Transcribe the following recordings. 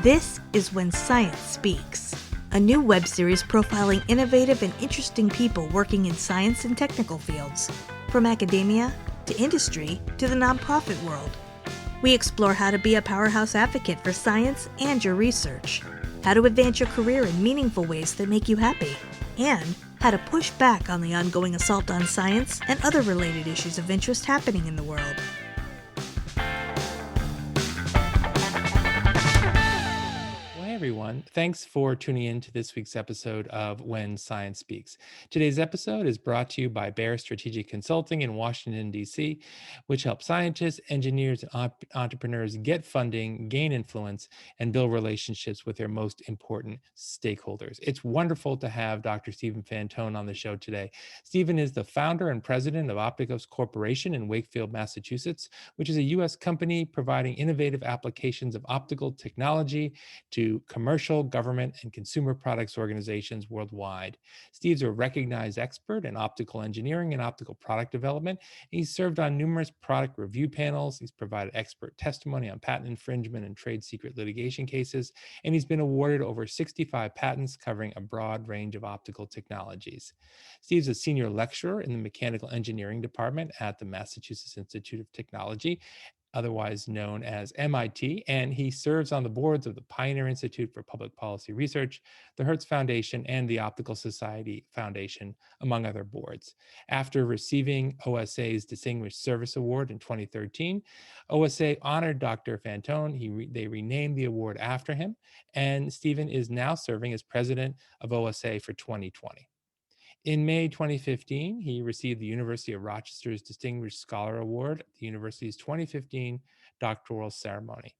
This is When Science Speaks, a new web series profiling innovative and interesting people working in science and technical fields, from academia to industry to the nonprofit world. We explore how to be a powerhouse advocate for science and your research, how to advance your career in meaningful ways that make you happy, and how to push back on the ongoing assault on science and other related issues of interest happening in the world. Everyone. Thanks for tuning in to this week's episode of When Science Speaks. Today's episode is brought to you by Bear Strategic Consulting in Washington, D.C., which helps scientists, engineers, and entrepreneurs get funding, gain influence, and build relationships with their most important stakeholders. It's wonderful to have Dr. Stephen Fantone on the show today. Stephen is the founder and president of Optical Corporation in Wakefield, Massachusetts, which is a U.S. company providing innovative applications of optical technology to commercial, government, and consumer products organizations worldwide. Steve's a recognized expert in optical engineering and optical product development. He's served on numerous product review panels. He's provided expert testimony on patent infringement and trade secret litigation cases, and he's been awarded over 65 patents covering a broad range of optical technologies. Steve's a senior lecturer in the mechanical engineering department at the Massachusetts Institute of Technology, otherwise known as MIT, and he serves on the boards of the Pioneer Institute for Public Policy Research, the Hertz Foundation, and the Optical Society Foundation, among other boards. After receiving OSA's Distinguished Service Award in 2013, OSA honored Dr. Fantone. They renamed the award after him, and Stephen is now serving as president of OSA for 2020. In May 2015, he received the University of Rochester's Distinguished Scholar Award at the university's 2015 doctoral ceremony.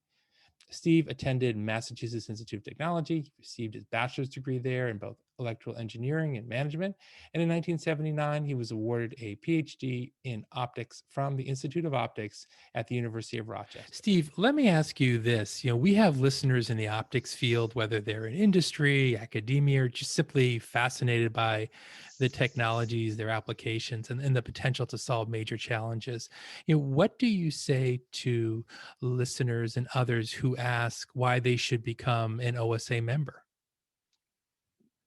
Steve attended Massachusetts Institute of Technology. He received his bachelor's degree there in both electrical engineering and management. And in 1979, he was awarded a PhD in optics from the Institute of Optics at the University of Rochester. Steve, let me ask you this. We have listeners in the optics field, whether they're in industry, academia, or just simply fascinated by the technologies, their applications, and the potential to solve major challenges. What do you say to listeners and others who ask why they should become an OSA member?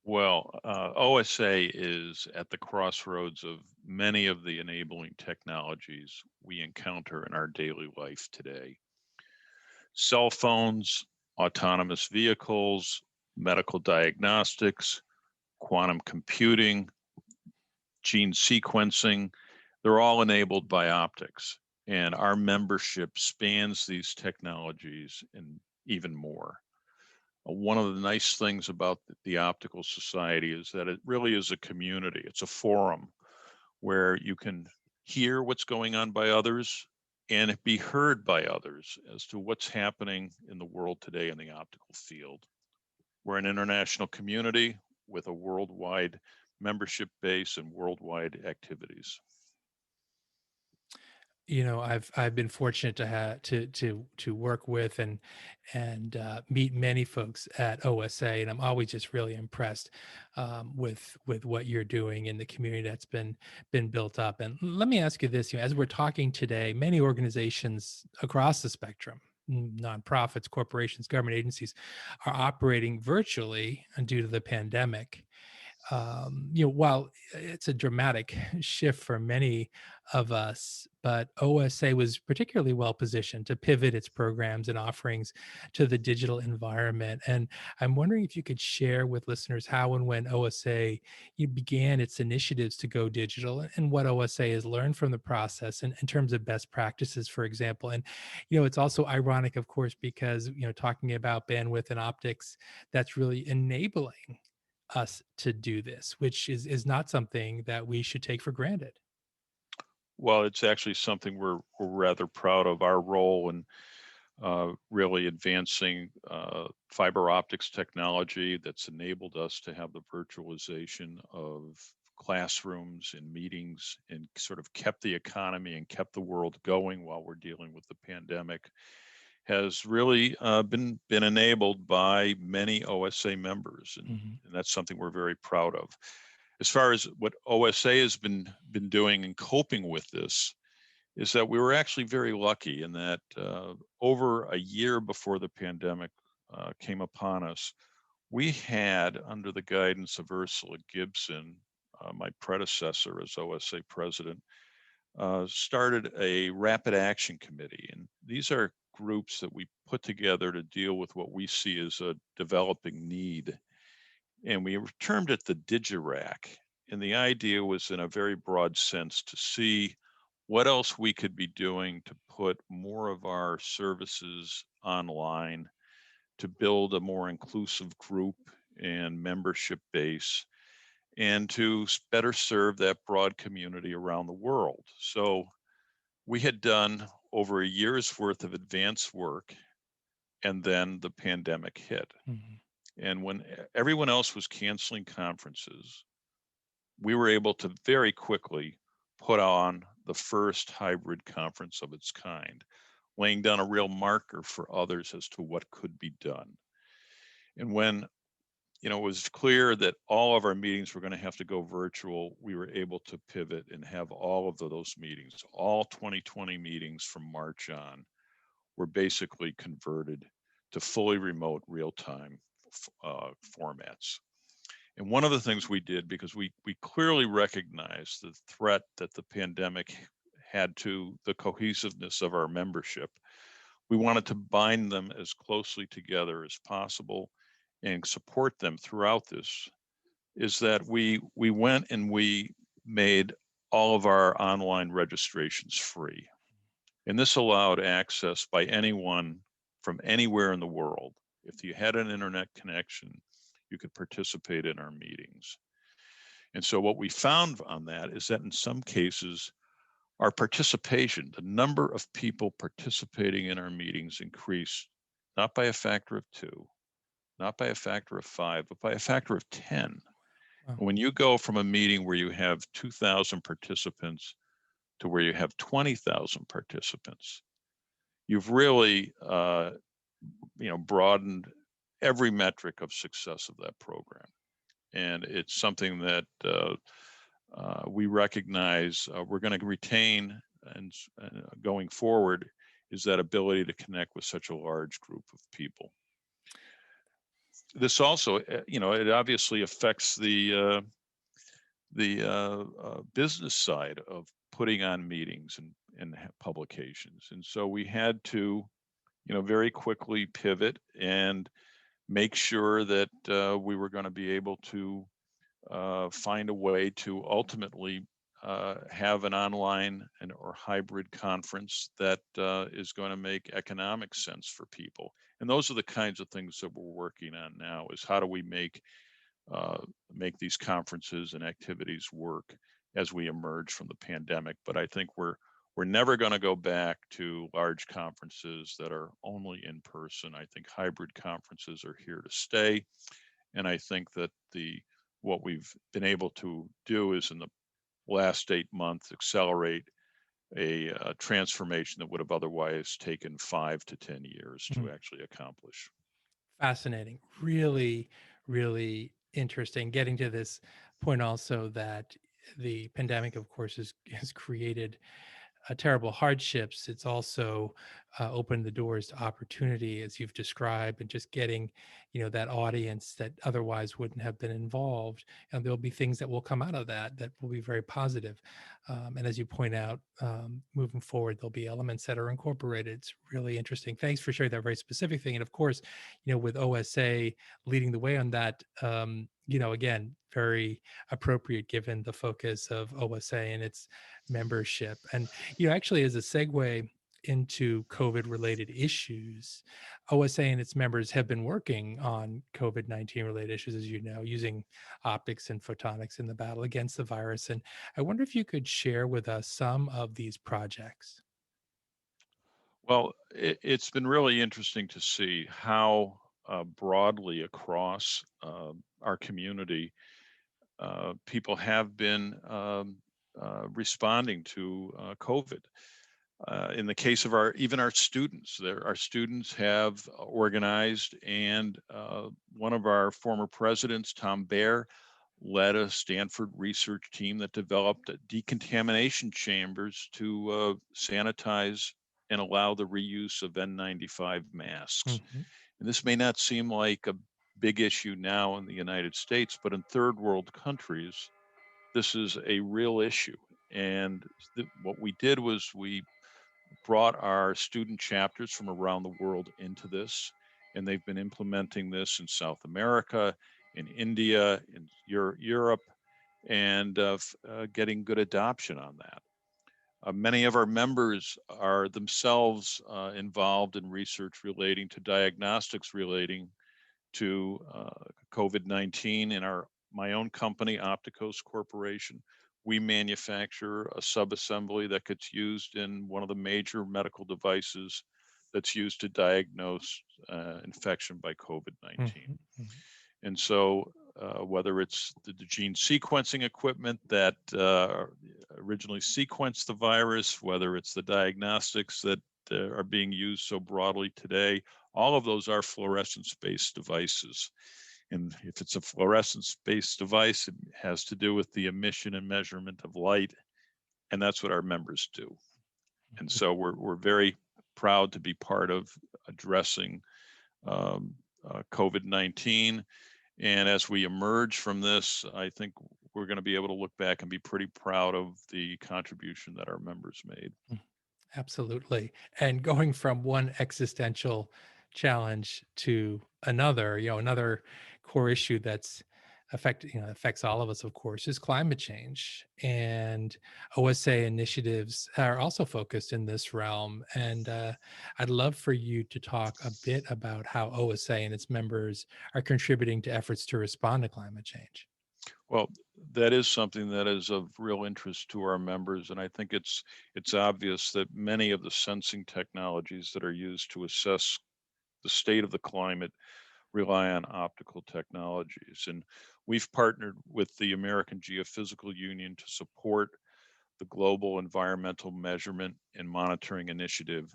Well, OSA is at the crossroads of many of the enabling technologies we encounter in our daily life today. Cell phones, autonomous vehicles, medical diagnostics, quantum computing, gene sequencing, they're all enabled by optics. And our membership spans these technologies and even more. One of the nice things about the Optical Society is that it really is a community. It's a forum where you can hear what's going on by others and be heard by others as to what's happening in the world today in the optical field. We're an international community with a worldwide membership base and worldwide activities. I've been fortunate to have to work with and meet many folks at OSA, and I'm always just really impressed with what you're doing in the community that's been built up. And let me ask you this: as we're talking today, many organizations across the spectrum, nonprofits, corporations, government agencies, are operating virtually due to the pandemic. While it's a dramatic shift for many of us, but OSA was particularly well positioned to pivot its programs and offerings to the digital environment. And I'm wondering if you could share with listeners how and when OSA began its initiatives to go digital, and what OSA has learned from the process in terms of best practices, for example. And, it's also ironic, of course, because, talking about bandwidth and optics, that's really enabling us to do this, which is not something that we should take for granted. Well, it's actually something we're rather proud of. Our role in really advancing fiber optics technology that's enabled us to have the virtualization of classrooms and meetings and sort of kept the economy and kept the world going while we're dealing with the pandemic has really been enabled by many OSA members, and that's something we're very proud of. As far as what OSA has been doing and coping with this, is that we were actually very lucky in that over a year before the pandemic came upon us, we had, under the guidance of Ursula Gibson, my predecessor as OSA president, started a rapid action committee. And these are groups that we put together to deal with what we see as a developing need. And we termed it the DigiRack. And the idea was, in a very broad sense, to see what else we could be doing to put more of our services online, to build a more inclusive group and membership base, and to better serve that broad community around the world. So we had done over a year's worth of advanced work, and then the pandemic hit. Mhm. And when everyone else was canceling conferences, we were able to very quickly put on the first hybrid conference of its kind, laying down a real marker for others as to what could be done. And when it was clear that all of our meetings were going to have to go virtual, we were able to pivot and have all of those meetings, all 2020 meetings from March on, were basically converted to fully remote real-time formats. And one of the things we did, because we clearly recognized the threat that the pandemic had to the cohesiveness of our membership, we wanted to bind them as closely together as possible and support them throughout this, is that we went and we made all of our online registrations free. And this allowed access by anyone from anywhere in the world. If you had an internet connection, you could participate in our meetings. And so what we found on that is that in some cases, our participation, the number of people participating in our meetings, increased not by a factor of 2, not by a factor of 5, but by a factor of 10. Wow. When you go from a meeting where you have 2,000 participants to where you have 20,000 participants, you've really broadened every metric of success of that program. And it's something that we recognize we're going to retain, and going forward, is that ability to connect with such a large group of people. This also, it obviously affects the business side of putting on meetings and publications. And so we had to, very quickly pivot and make sure that we were going to be able to find a way to ultimately have an online or hybrid conference that is going to make economic sense for people. And those are the kinds of things that we're working on now, is how do we make these conferences and activities work as we emerge from the pandemic. But I think we're never going to go back to large conferences that are only in person. I think hybrid conferences are here to stay. And I think that what we've been able to do is, in the last 8 months, accelerate a transformation that would have otherwise taken 5 to 10 years to actually accomplish. Fascinating. Really, really interesting. Getting to this point also that the pandemic, of course, has created terrible hardships. It's also opened the doors to opportunity, as you've described, and just getting, that audience that otherwise wouldn't have been involved. And there'll be things that will come out of that will be very positive. And as you point out, moving forward, there'll be elements that are incorporated. It's really interesting. Thanks for sharing that very specific thing. And of course, with OSA leading the way on that, again, very appropriate given the focus of OSA and its membership. And actually, as a segue into COVID related issues, OSA and its members have been working on COVID-19 related issues, as you know, using optics and photonics in the battle against the virus. And I wonder if you could share with us some of these projects. Well, it's been really interesting to see how broadly across our community people have been responding to COVID. In the case of even our students, our students have organized, and one of our former presidents, Tom Baer, led a Stanford research team that developed decontamination chambers to sanitize and allow the reuse of N95 masks. Mhm. And this may not seem like a big issue now in the United States, but in third world countries, this is a real issue. And what we did was we brought our student chapters from around the world into this, and they've been implementing this in South America, in India, in Europe, and getting good adoption on that. Many of our members are themselves involved in research relating to diagnostics relating to COVID-19. In my own company, Opticos Corporation, we manufacture a subassembly that gets used in one of the major medical devices that's used to diagnose infection by COVID-19. Mhm. And so whether it's the gene sequencing equipment that originally sequenced the virus, whether it's the diagnostics that are being used so broadly today, all of those are fluorescence-based devices. And if it's a fluorescence-based device, it has to do with the emission and measurement of light, and that's what our members do. And so we're very proud to be part of addressing COVID-19. And as we emerge from this, I think we're going to be able to look back and be pretty proud of the contribution that our members made. Absolutely. And going from one existential challenge to another, another core issue that's affects all of us, of course, is climate change. And OSA initiatives are also focused in this realm. And I'd love for you to talk a bit about how OSA and its members are contributing to efforts to respond to climate change. Well, that is something that is of real interest to our members, and I think it's obvious that many of the sensing technologies that are used to assess the state of the climate rely on optical technologies. And we've partnered with the American Geophysical Union to support the Global Environmental Measurement and Monitoring Initiative,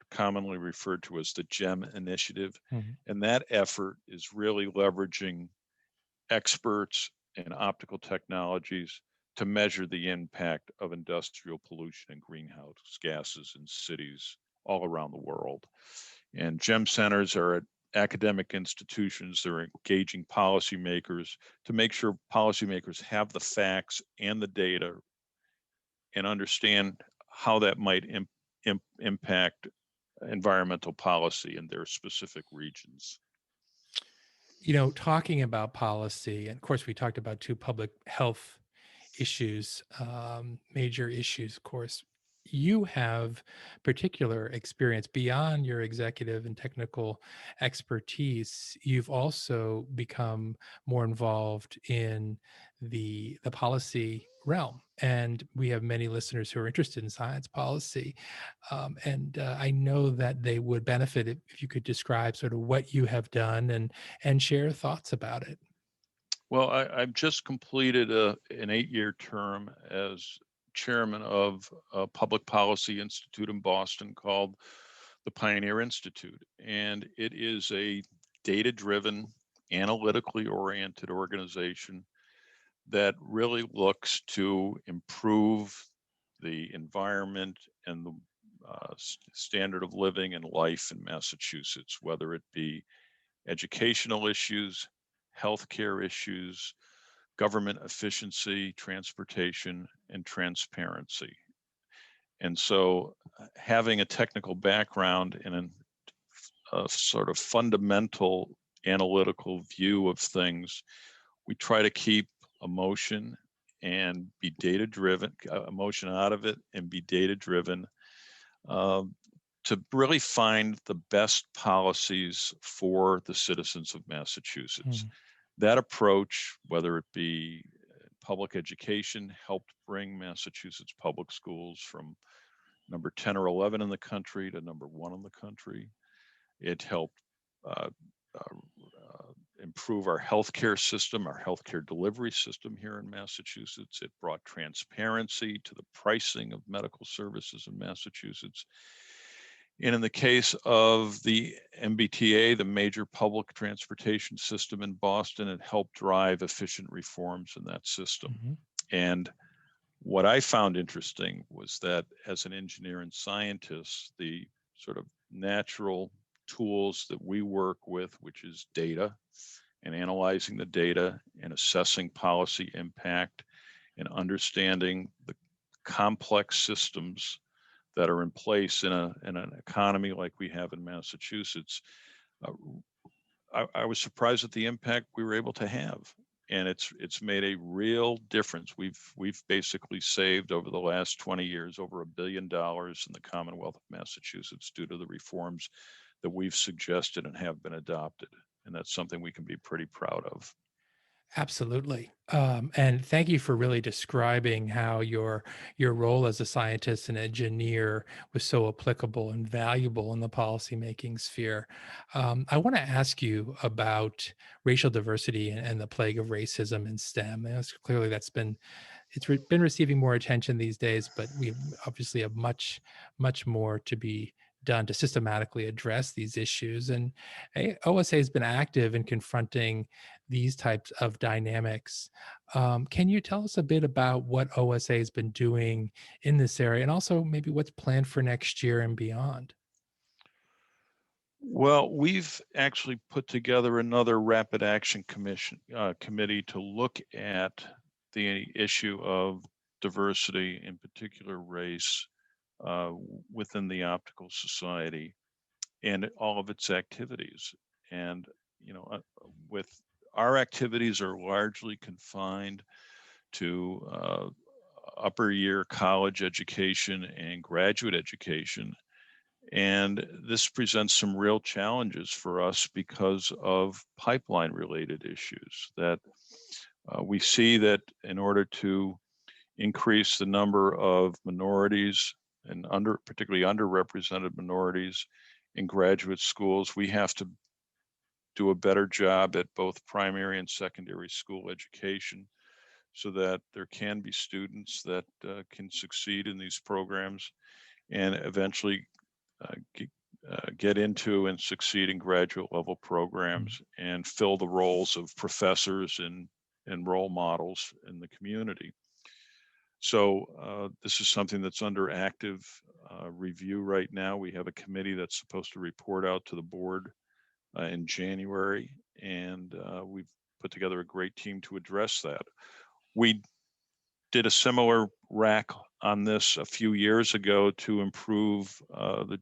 commonly referred to as the GEM initiative. Mhm. And that effort is really leveraging experts in optical technologies to measure the impact of industrial pollution and greenhouse gases in cities all around the world. And GEM centers are at academic institutions. They're engaging policymakers to make sure policymakers have the facts and the data and understand how that might impact environmental policy in their specific regions. Talking about policy, and of course, we talked about two public health issues, major issues, of course. You have particular experience beyond your executive and technical expertise. You've also become more involved in the policy realm, and we have many listeners who are interested in science policy. And I know that they would benefit if you could describe sort of what you have done and share thoughts about it. Well, I've just completed an 8-year term as chairman of a public policy institute in Boston called the Pioneer Institute. And it is a data-driven, analytically oriented organization that really looks to improve the environment and the standard of living and life in Massachusetts, whether it be educational issues, healthcare issues, government efficiency, transportation, and transparency. And so having a technical background and a sort of fundamental analytical view of things, we try to keep emotion and be data driven, emotion out of it and be data driven, to really find the best policies for the citizens of Massachusetts. Mhm. That approach, whether it be public education, helped bring Massachusetts public schools from number 10 or 11 in the country to number 1 in the country. It helped uh, improve our healthcare system, our healthcare delivery system here in Massachusetts. It brought transparency to the pricing of medical services in Massachusetts. And in the case of the MBTA, the major public transportation system in Boston, it helped drive efficient reforms in that system. Mhm. And what I found interesting was that as an engineer and scientist, the sort of natural tools that we work with, which is data and analyzing the data and assessing policy impact and understanding the complex systems that are in place in an economy like we have in Massachusetts. Uh, I was surprised at the impact we were able to have, and it's made a real difference. We've basically saved over the last 20 years over $1 billion in the Commonwealth of Massachusetts due to the reforms that we've suggested and have been adopted, and that's something we can be pretty proud of. Absolutely. And thank you for really describing how your role as a scientist and engineer was so applicable and valuable in the policymaking sphere. I want to ask you about racial diversity and the plague of racism in STEM. Clearly, been receiving more attention these days, but we obviously have much more to be done to systematically address these issues. And OSA has been active in confronting these types of dynamics. Can you tell us a bit about what OSA has been doing in this area, and also maybe what's planned for next year and beyond? Well, we've actually put together another rapid action committee to look at the issue of diversity, in particular race, within the Optical Society and all of its activities. And with our activities are largely confined to upper year college education and graduate education. And this presents some real challenges for us because of pipeline related issues that we see that in order to increase the number of minorities and particularly underrepresented minorities in graduate schools, we have to do a better job at both primary and secondary school education so that there can be students that can succeed in these programs and eventually get into and succeed in graduate level programs and fill the roles of professors and role models in the community. So this is something that's under active review right now. We have a committee that's supposed to report out to the board in January, and we've put together a great team to address that. We did a similar rack on this a few years ago to improve the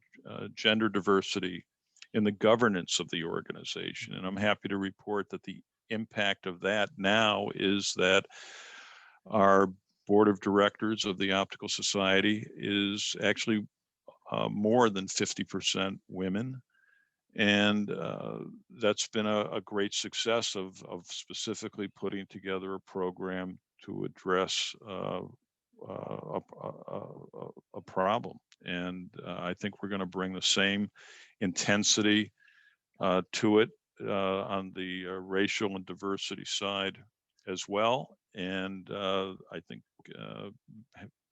gender diversity in the governance of the organization. And I'm happy to report that the impact of that now is that our board of directors of the Optical Society is actually more than 50% women. And that's been a great success of specifically putting together a program to address a problem. And I think we're going to bring the same intensity to it on the racial and diversity side as well. And I think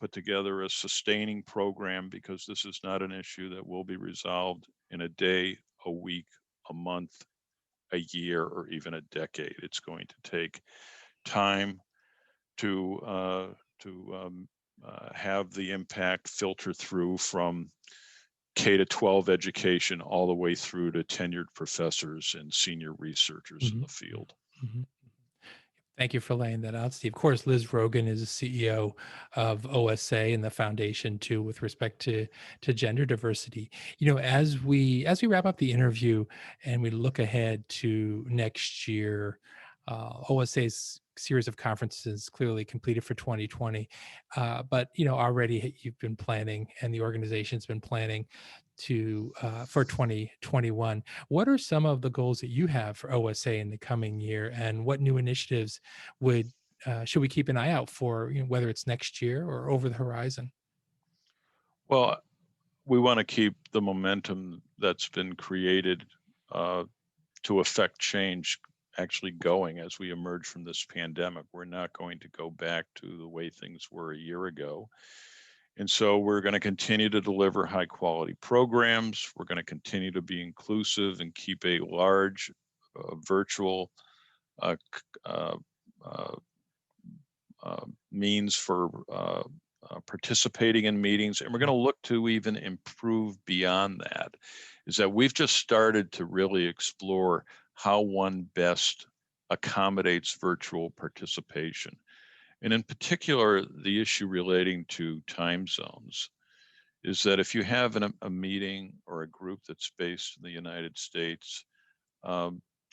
put together a sustaining program, because this is not an issue that will be resolved in a day, a week, a month, a year, or even a decade. It's going to take time to have the impact filter through from K to 12 education all the way through to tenured professors and senior researchers in the field. Mhm. Thank you for laying that out, Steve. Of course, Liz Rogan is the CEO of OSA and the foundation too, with respect to gender diversity. As we wrap up the interview and we look ahead to next year, OSA's series of conferences clearly completed for 2020, but already you've been planning, and the organization's been planning for 2021. What are some of the goals that you have for OSA in the coming year, and what new initiatives should we keep an eye out for, whether it's next year or over the horizon? Well, we want to keep the momentum that's been created to affect change actually going as we emerge from this pandemic. We're not going to go back to the way things were a year ago. And so we're going to continue to deliver high quality programs. We're going to continue to be inclusive and keep a large virtual means for participating in meetings. And we're going to look to even improve beyond that. is that we've just started to really explore how one best accommodates virtual participation. And in particular, the issue relating to time zones is that if you have a meeting or a group that's based in the United States,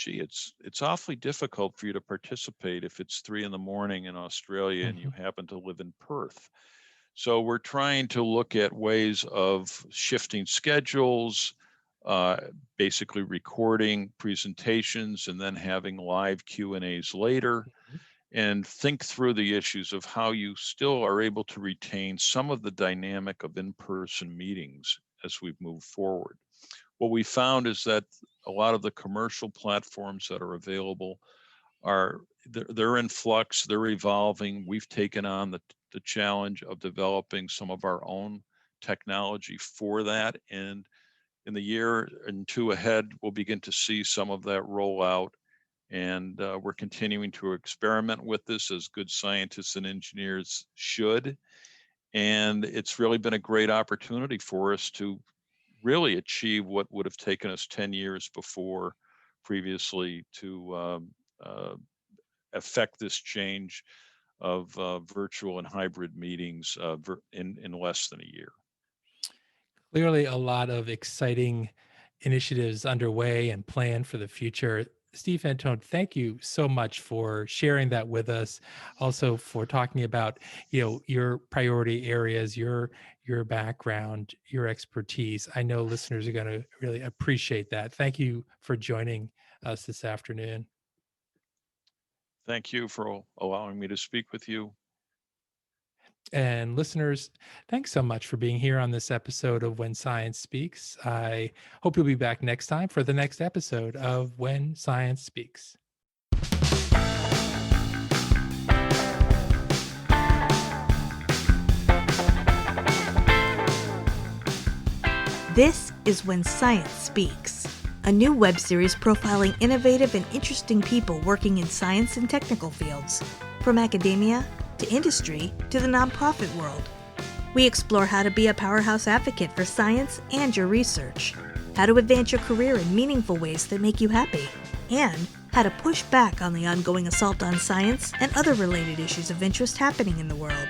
it's awfully difficult for you to participate if it's 3 a.m. in Australia and you happen to live in Perth. So we're trying to look at ways of shifting schedules, basically recording presentations and then having live Q&As later, and think through the issues of how you still are able to retain some of the dynamic of in-person meetings as we move forward. What we found is that a lot of the commercial platforms that are available they're in flux, they're evolving. We've taken on the challenge of developing some of our own technology for that. And in the year and two ahead, we'll begin to see some of that roll out. And we're continuing to experiment with this as good scientists and engineers should. And it's really been a great opportunity for us to really achieve what would have taken us 10 years before previously to affect this change of virtual and hybrid meetings in less than a year. Clearly, a lot of exciting initiatives underway and planned for the future. Steve Fantone, thank you so much for sharing that with us. Also, for talking about your priority areas, your background, your expertise. I know listeners are going to really appreciate that. Thank you for joining us this afternoon. Thank you for allowing me to speak with you. And listeners, thanks so much for being here on this episode of When Science Speaks. I hope you'll be back next time for the next episode of When Science Speaks. This is When Science Speaks, a new web series profiling innovative and interesting people working in science and technical fields, from academia to industry to the nonprofit world. We explore how to be a powerhouse advocate for science and your research, how to advance your career in meaningful ways that make you happy, and how to push back on the ongoing assault on science and other related issues of interest happening in the world.